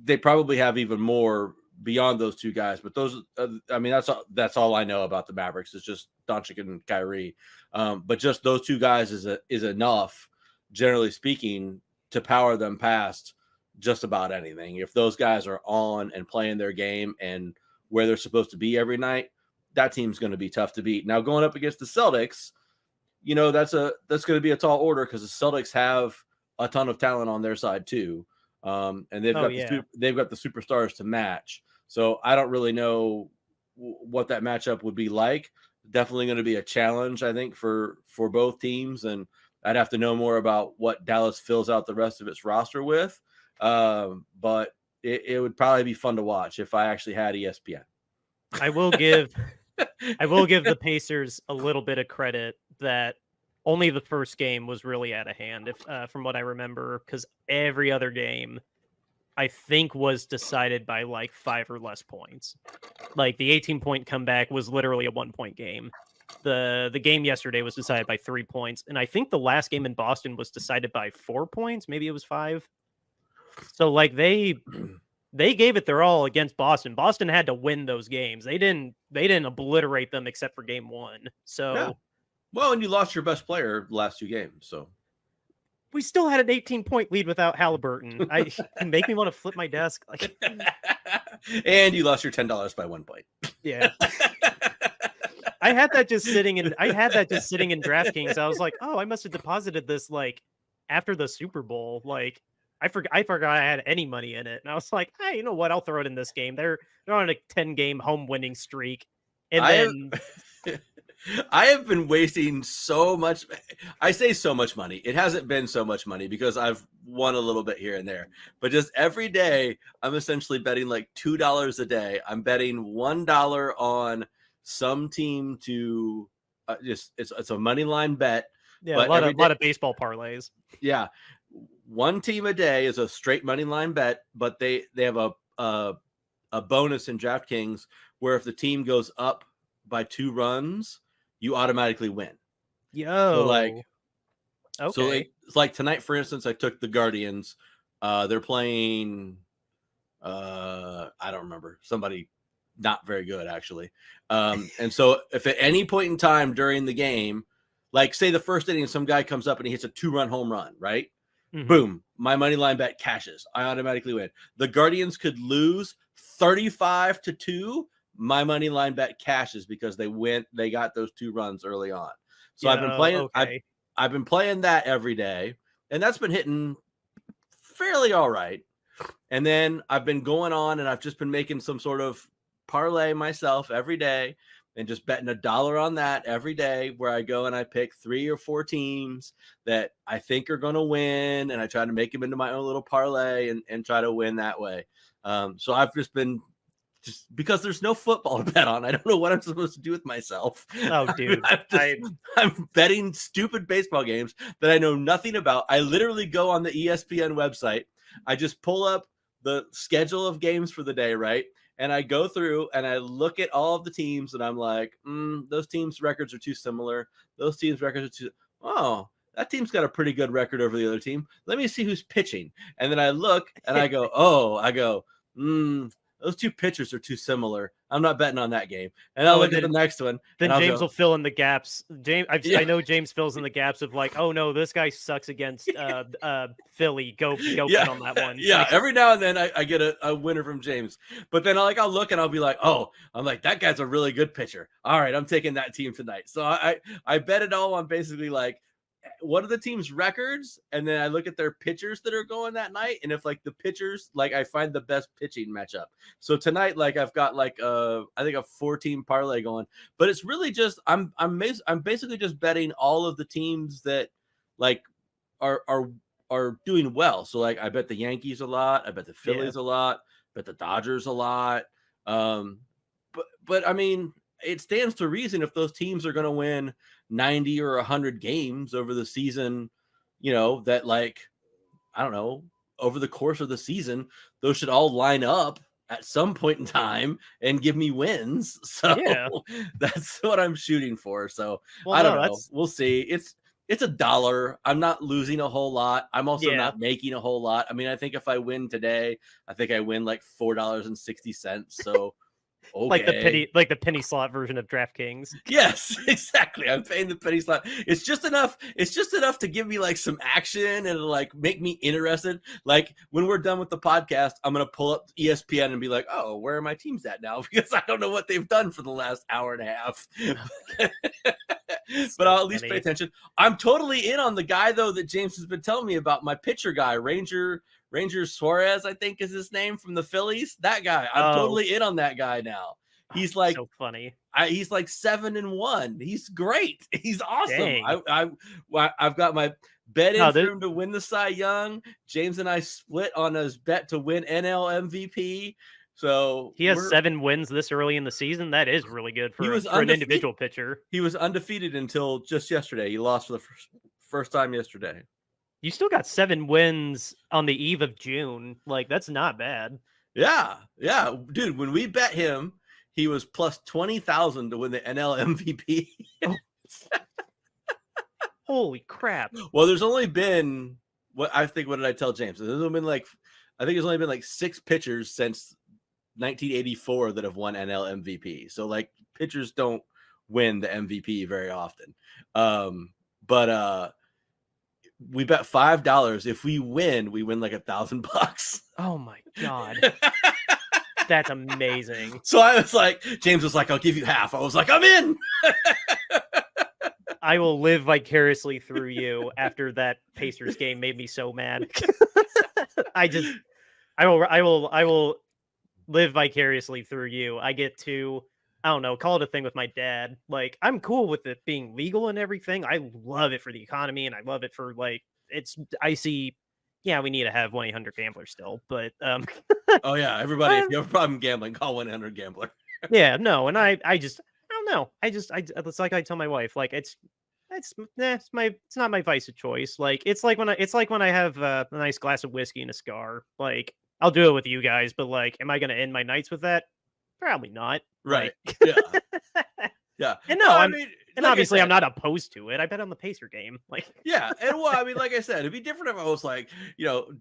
They probably have even more beyond those two guys, but those, I mean, that's all I know about the Mavericks is just Doncic and Kyrie. But just those two guys is enough, generally speaking, to power them past just about anything. If those guys are on and playing their game and where they're supposed to be every night, that team's going to be tough to beat. Now, going up against the Celtics, that's going to be a tall order because the Celtics have a ton of talent on their side too. And they've got the superstars to match. So I don't really know what that matchup would be like. Definitely going to be a challenge, I think, for both teams. And I'd have to know more about what Dallas fills out the rest of its roster with. But it would probably be fun to watch if I actually had ESPN. I will give the Pacers a little bit of credit that only the first game was really out of hand, if from what I remember, because every other game I think was decided by like 5 or less points. Like the 18-point comeback was literally a 1-point game. The game yesterday was decided by 3 points, and I think the last game in Boston was decided by 4 points. Maybe it was 5. So like they gave it their all against Boston. Boston had to win those games. They didn't obliterate them except for game 1. So yeah. Well, and you lost your best player the last 2 games, so we still had an 18-point lead without Halliburton. Make me want to flip my desk. Like, and you lost your $10 by 1 point. Yeah. I had that just sitting in DraftKings. I was like, oh, I must have deposited this like after the Super Bowl. Like I forgot I had any money in it. And I was like, hey, you know what? I'll throw it in this game. They're on a 10-game home winning streak. And I have been wasting so much. I say so much money. It hasn't been so much money because I've won a little bit here and there. But just every day, I'm essentially betting like $2 a day. I'm betting $1 on some team to it's a money line bet. Yeah, a lot of baseball parlays. Yeah, one team a day is a straight money line bet, but they have a bonus in DraftKings where if the team goes up by 2 runs, you automatically win. So okay. So it's like tonight, for instance, I took the Guardians. They're playing, I don't remember, somebody not very good actually. And so if at any point in time during the game, like say the first inning, some guy comes up and he hits a 2-run home run, right? Mm-hmm. Boom, my money line bet cashes. I automatically win. The Guardians could lose 35-2. My money line bet cashes because they got those 2 runs early on. So I've been playing. Okay. I've been playing that every day, and that's been hitting fairly all right. And then I've been going on, and I've just been making some sort of parlay myself every day, and just betting $1 on that every day. Where I go and I pick 3 or 4 teams that I think are going to win, and I try to make them into my own little parlay and try to win that way. So I've just been. Just because there's no football to bet on, I don't know what I'm supposed to do with myself. Oh, dude. I'm betting stupid baseball games that I know nothing about. I literally go on the ESPN website. I just pull up the schedule of games for the day, right? And I go through and I look at all of the teams and I'm like, those teams' records are too similar. Those teams' records are too... Oh, that team's got a pretty good record over the other team. Let me see who's pitching. And then I look and I go, those 2 pitchers are too similar. I'm not betting on that game. And I'll look at the next one. Then James will fill in the gaps. I know James fills in the gaps of like, oh no, this guy sucks against Philly. Go bet on that one. Yeah, every now and then I get a winner from James. But then I'll look and I'll be like, that guy's a really good pitcher. All right, I'm taking that team tonight. So I bet it all on basically like what are the team's records, and then I look at their pitchers that are going that night, and if like the pitchers, like I find the best pitching matchup. So tonight, like I've got like I think a 4-team parlay going, but it's really just I'm basically just betting all of the teams that like are doing well. So like I bet the Yankees a lot, I bet the Phillies a lot, bet the Dodgers a lot. But I mean, it stands to reason if those teams are going to win 90 or 100 games over the season, that like I don't know, over the course of the season, those should all line up at some point in time and give me wins. So Yeah. that's what I'm shooting for. So Well, I don't no, know. We'll see. It's $1. I'm not losing a whole lot. I'm also Yeah. not making a whole lot. I mean, I think if I win today, I think I win like $4.60. So okay. like the penny slot version of DraftKings. Yes, exactly. I'm paying the penny slot. It's just enough. It's just enough to give me like some action and like make me interested. Like when we're done with the podcast, I'm gonna pull up ESPN and be like, "Oh, where are my teams at now?" Because I don't know what they've done for the last hour and a half. But I'll at least pay attention. I'm totally in on the guy though that James has been telling me about. My pitcher guy, Ranger Suarez, I think is his name, from the Phillies. That guy. I'm totally in on that guy now. He's like so funny. He's like 7-1. He's great. He's awesome. Dang. I've got my bet in No, for him to win the Cy Young. James and I split on his bet to win NL MVP. So he has 7 wins this early in the season. That is really good for an individual pitcher. He was undefeated until just yesterday. He lost for the first time yesterday. You still got 7 wins on the eve of June. Like, that's not bad. Yeah. Dude, when we bet him, he was plus 20,000 to win the NL MVP. Oh. Holy crap. Well, there's only been what did I tell James? There's only been like 6 pitchers since 1984 that have won NL MVP. So like pitchers don't win the MVP very often. But we bet $5. If we win like $1,000. Oh my God. That's amazing. So I was like, James was like, I'll give you half. I was like, I'm in. I will live vicariously through you after that Pacers game made me so mad. I will live vicariously through you. I get to, I don't know, call it a thing with my dad. Like, I'm cool with it being legal and everything. I love it for the economy and I love it for like, we need to have 1-800-GAMBLER still, but oh yeah, everybody, if you have a problem gambling, call 1-800-GAMBLER. Yeah, no, and I don't know. It's like I tell my wife, like it's not my vice of choice. Like it's like when I have a nice glass of whiskey and a cigar. Like I'll do it with you guys, but like, am I going to end my nights with that? Probably not. Right. Like, Yeah. Yeah. And no, obviously I'm not opposed to it. I bet on the Pacer game. Like, yeah. And well, I mean, like I said, it'd be different if I was like,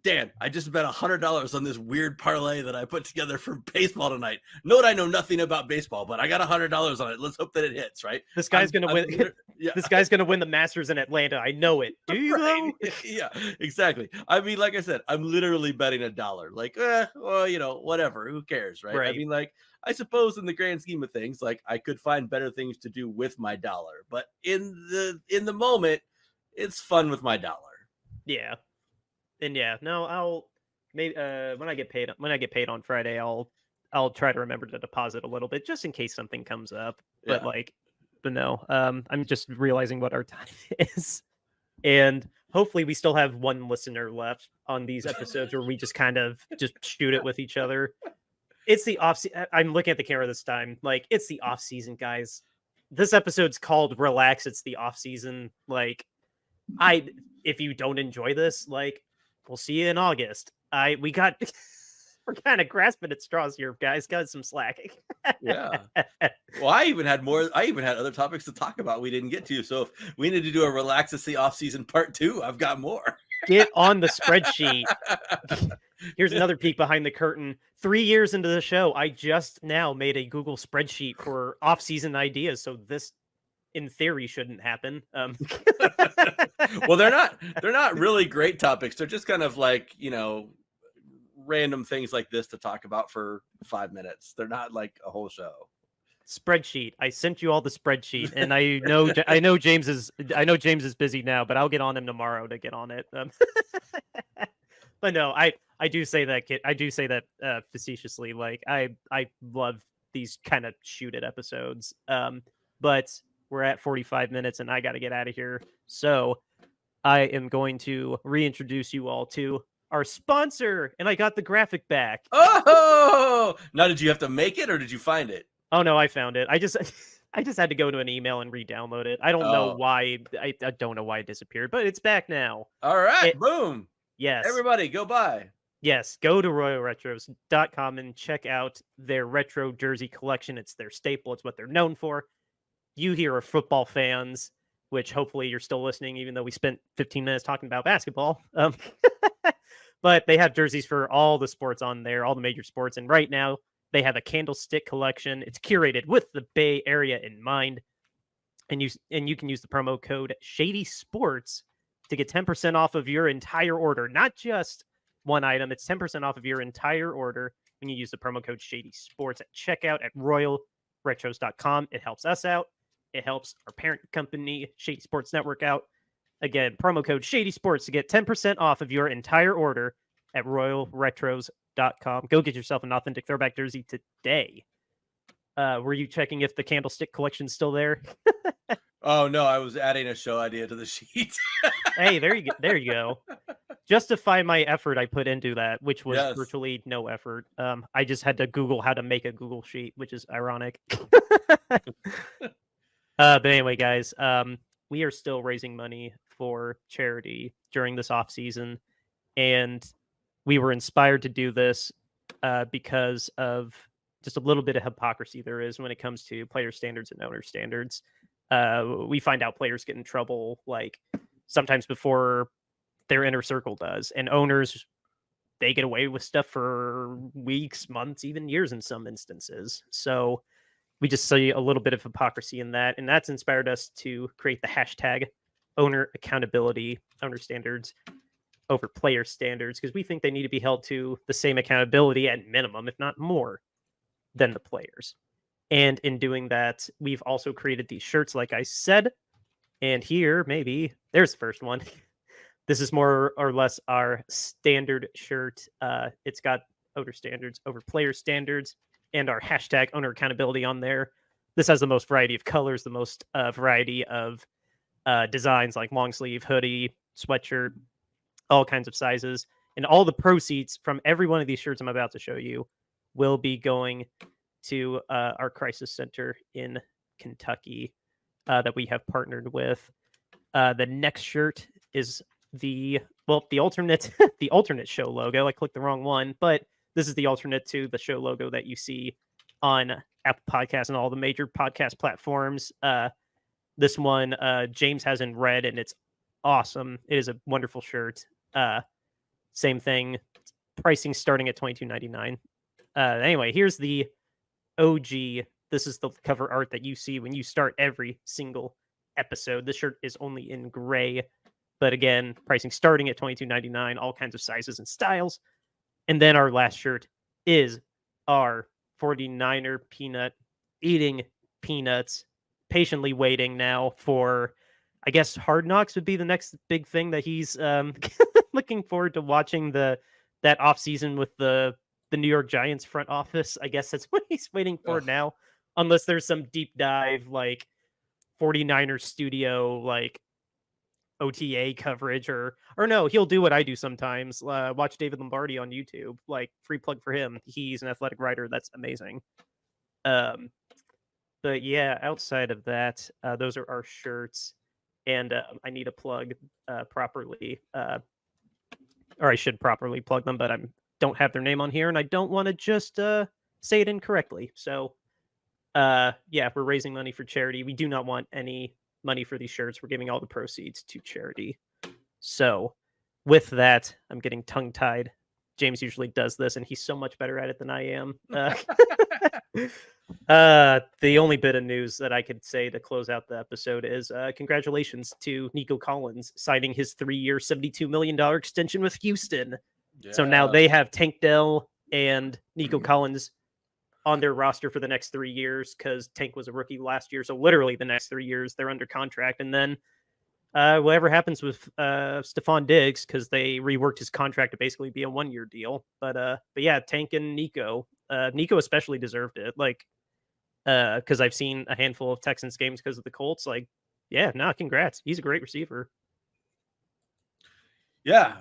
Dan, I just bet $100 on this weird parlay that I put together for baseball tonight. Note I know nothing about baseball, but I got $100 on it. Let's hope that it hits, right? This guy's going to win. Yeah. This guy's going to win the Masters in Atlanta. I know it. Do you know? Yeah, exactly. I mean, like I said, I'm literally betting $1. Like, well, whatever. Who cares, right? I mean, like, I suppose in the grand scheme of things, like I could find better things to do with my dollar, but in the moment, it's fun with my dollar. Yeah. And yeah, no, I'll maybe when I get paid on Friday, I'll try to remember to deposit a little bit just in case something comes up. But no, I'm just realizing what our time is. And hopefully we still have one listener left on these episodes where we just kind of just shoot it with each other. It's the off-season. I'm looking at the camera this time. Like, it's the off-season, guys. This episode's called Relax. It's the off-season. Like, if you don't enjoy this, like, we'll see you in August. We're kind of grasping at straws here, guys. Got some slacking. Yeah. Well, I even had other topics to talk about we didn't get to. So if we need to do a Relax, it's the off-season part 2, I've got more. Get on the spreadsheet. Here's another peek behind the curtain. 3 years into the show, I just now made a Google spreadsheet for off-season ideas. So this, in theory, shouldn't happen. Well, they're not really great topics. They're just kind of like, random things like this to talk about for 5 minutes. They're not like a whole show. Spreadsheet. I sent you all the spreadsheet, and I know James is busy now, but I'll get on him tomorrow to get on it. But no, I do say that, kid. I do say that facetiously. Like I love these kind of shoot it episodes. But we're at 45 minutes, and I got to get out of here. So I am going to reintroduce you all to our sponsor, and I got the graphic back. Oh, now did you have to make it, or did you find it? Oh no, I found it. I just had to go to an email and re-download it. I don't know why. I don't know why it disappeared, but it's back now. All right, boom. Yes. Everybody, go buy. Yes, go to royalretros.com and check out their retro jersey collection. It's their staple. It's what they're known for. You here are football fans, which hopefully you're still listening, even though we spent 15 minutes talking about basketball. But they have jerseys for all the sports on there, all the major sports. And right now, they have a candlestick collection. It's curated with the Bay Area in mind. And you can use the promo code Shady Sports to get 10% off of your entire order, not just one item. It's 10% off of your entire order when you use the promo code Shady Sports at checkout at royalretros.com. It helps us out. It helps our parent company, Shady Sports Network, out. Again, promo code Shady Sports to get 10% off of your entire order at royalretros.com. Go get yourself an authentic throwback jersey today. Were you checking if the candlestick collection's still there? Oh no, I was adding a show idea to the sheet. Hey, there you go. There you go. Justify my effort I put into that, which was Yes. virtually no effort. I just had to Google how to make a Google sheet, which is ironic. But anyway, guys, we are still raising money for charity during this off season, and we were inspired to do this because of just a little bit of hypocrisy there is when it comes to player standards and owner standards. We find out players get in trouble like sometimes before their inner circle does, and owners, they get away with stuff for weeks, months, even years in some instances. So we just see a little bit of hypocrisy in that, and that's inspired us to create the hashtag owner accountability, owner standards over player standards, because we think they need to be held to the same accountability at minimum, if not more, than the players. And in doing that, we've also created these shirts, like I said. And here, maybe, there's the first one. This is more or less our standard shirt. It's got owner standards over player standards and our hashtag owner accountability on there. This has the most variety of colors, the most variety of designs, like long sleeve, hoodie, sweatshirt, all kinds of sizes. And all the proceeds from every one of these shirts I'm about to show you will be going to our crisis center in Kentucky that we have partnered with. The next shirt is the alternate the alternate show logo. I clicked the wrong one, but this is the alternate to the show logo that you see on Apple Podcasts and all the major podcast platforms. This one James has in red, and it's awesome. It is a wonderful shirt. Same thing, pricing starting at $22.99. Anyway, here's the OG. This is the cover art that you see when you start every single episode. This shirt is only in gray, but again, pricing starting at $22.99, all kinds of sizes and styles. And then our last shirt is our 49er peanut eating peanuts, patiently waiting now for, I guess, Hard Knocks would be the next big thing that he's looking forward to watching that off season with the New York Giants front office. I guess that's what he's waiting for now, unless there's some deep dive like 49ers studio like OTA coverage or no, he'll do what I do sometimes. Watch David Lombardi on YouTube, like free plug for him. He's an athletic writer. That's amazing. But yeah, outside of that, those are our shirts, and I need to plug properly, or I should properly plug them, but I don't have their name on here, and I don't want to just say it incorrectly. So yeah, we're raising money for charity. We do not want any money for these shirts. We're giving all the proceeds to charity. So with that, I'm getting tongue-tied. James usually does this, and he's so much better at it than I am. The only bit of news that I could say to close out the episode is congratulations to Nico Collins signing his 3-year, $72 million extension with Houston. Yeah. So now they have Tank Dell and Nico Collins on their roster for the next 3 years, because Tank was a rookie last year. So literally the next 3 years they're under contract. And then whatever happens with Stephon Diggs, because they reworked his contract to basically be a 1-year deal. But yeah, Tank and Nico especially deserved it. Like, because I've seen a handful of Texans games because of the Colts. Like, yeah, congrats. He's a great receiver. Yeah.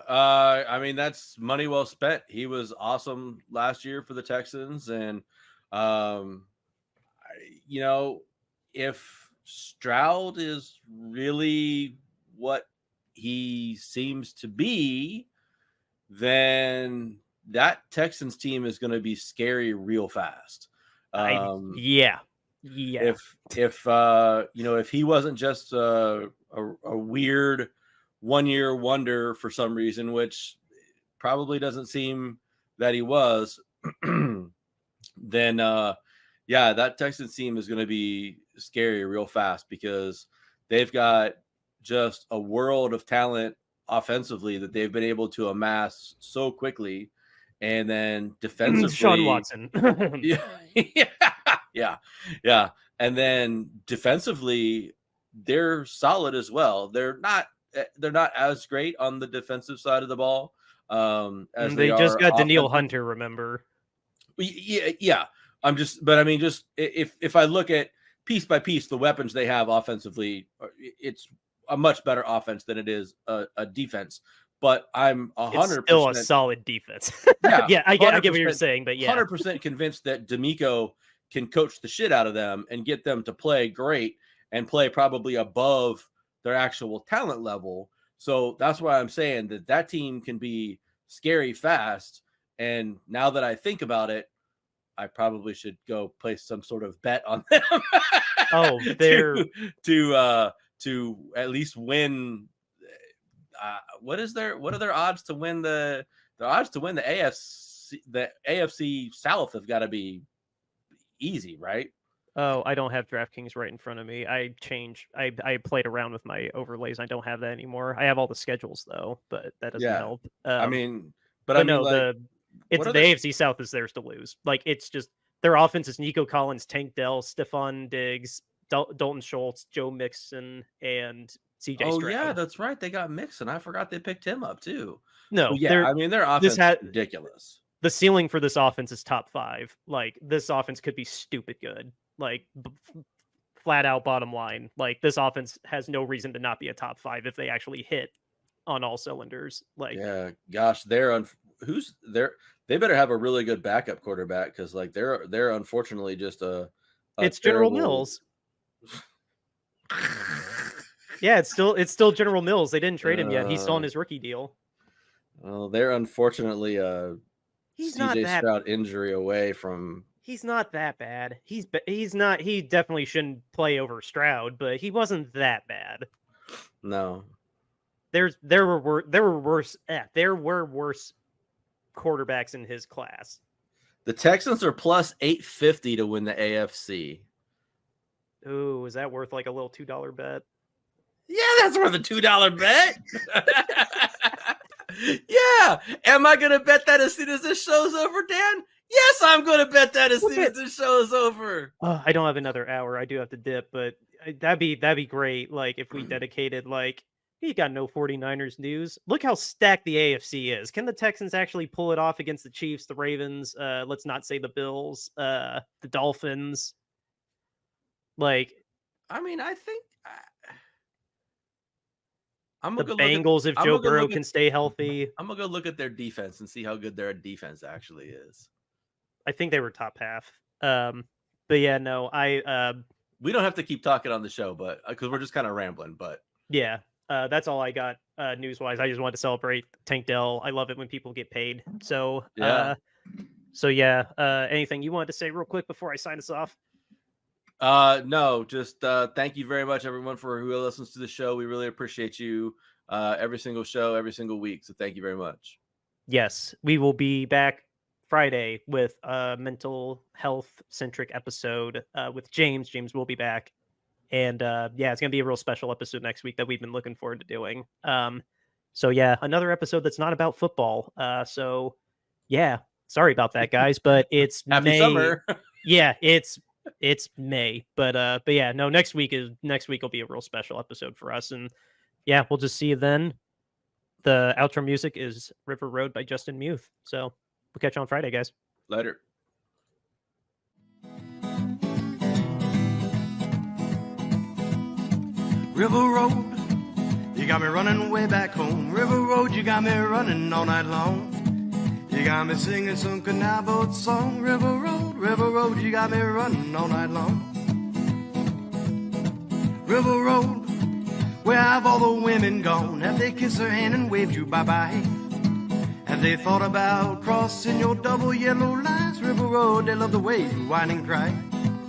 I mean, that's money well spent. He was awesome last year for the Texans. And, if Stroud is really what he seems to be, then that Texans team is going to be scary real fast. Yeah. If he wasn't just a weird 1 year wonder for some reason, which probably doesn't seem that he was, then that Texans team is going to be scary real fast because they've got just a world of talent offensively that they've been able to amass so quickly. And then defensively, Sean Watson. yeah. And then defensively, they're solid as well. They're not as great on the defensive side of the ball as they just got Danielle offensive. Hunter, remember? Yeah. Just if I look at piece by piece the weapons they have offensively, it's a much better offense than it is a defense. But I'm 100% It's still a solid defense. Yeah, I get what you're saying, but 100% convinced that D'Amico can coach the shit out of them and get them to play great and play probably above their actual talent level. So that's why I'm saying that team can be scary fast. And now that I think about it, I probably should go place some sort of bet on them. Oh, they're to at least win. What are their odds to win the odds to win the AFC? The AFC South have got to be easy, right? Oh, I don't have DraftKings right in front of me. I played around with my overlays. I don't have that anymore. I have all the schedules though, but that doesn't help. The AFC South is theirs to lose. Like, it's just their offense is Nico Collins, Tank Dell, Stephon Diggs, Dalton Schultz, Joe Mixon, and CJ Stroud. Yeah, that's right. They got Mixon. I forgot they picked him up too. No, their offense is ridiculous. The ceiling for this offense is top 5. Like, this offense could be stupid good. Like, flat out bottom line. Like, this offense has no reason to not be a top 5 if they actually hit on all cylinders. Like, yeah, gosh, who's there? They better have a really good backup quarterback because like they're unfortunately just it's General Mills. Yeah, it's still General Mills. They didn't trade him yet. He's still on his rookie deal. Well, they're unfortunately he's CJ not that Stroud injury away from. He's not that bad. He's not. He definitely shouldn't play over Stroud, but he wasn't that bad. No. There were worse quarterbacks in his class. The Texans are plus 850 to win the AFC. Ooh, is that worth like a little $2 bet? Yeah, that's worth a $2 bet. Yeah. Am I going to bet that as soon as this show's over, Dan? Yes, I'm going to bet that as soon as this show is over. I don't have another hour. I do have to dip, but that'd be great. Like, if we dedicated, like, you got no 49ers news. Look how stacked the AFC is. Can the Texans actually pull it off against the Chiefs, the Ravens? Let's not say the Bills, the Dolphins. Like, I mean, I think the Bengals, if Joe Burrow can stay healthy. I'm going to go look at their defense and see how good their defense actually is. I think they were top half. But yeah, no, we don't have to keep talking on the show, but because we're just kind of rambling, but yeah. That's all I got news-wise. I just wanted to celebrate Tank Dell. I love it when people get paid. So, anything you wanted to say real quick before I sign us off? No, just thank you very much, everyone, for who listens to the show. We really appreciate you every single show, every single week. So thank you very much. Yes, we will be back Friday with a mental health-centric episode with James. James will be back. And it's going to be a real special episode next week that we've been looking forward to doing. Another episode that's not about football. Sorry about that, guys, but it's Happy May. Summer. Yeah, it's May. But next week will be a real special episode for us. And yeah, we'll just see you then. The outro music is River Road by Justin Muth. So we'll catch you on Friday, guys. Later. River Road, you got me running way back home. River Road, you got me running all night long. You got me singing some canal boat song. River Road, you got me running all night long. River Road, Where have all the women gone? Have they kissed her hand and waved you bye-bye? Have they thought about crossing your double yellow lines? River Road, they love the way you whine and cry.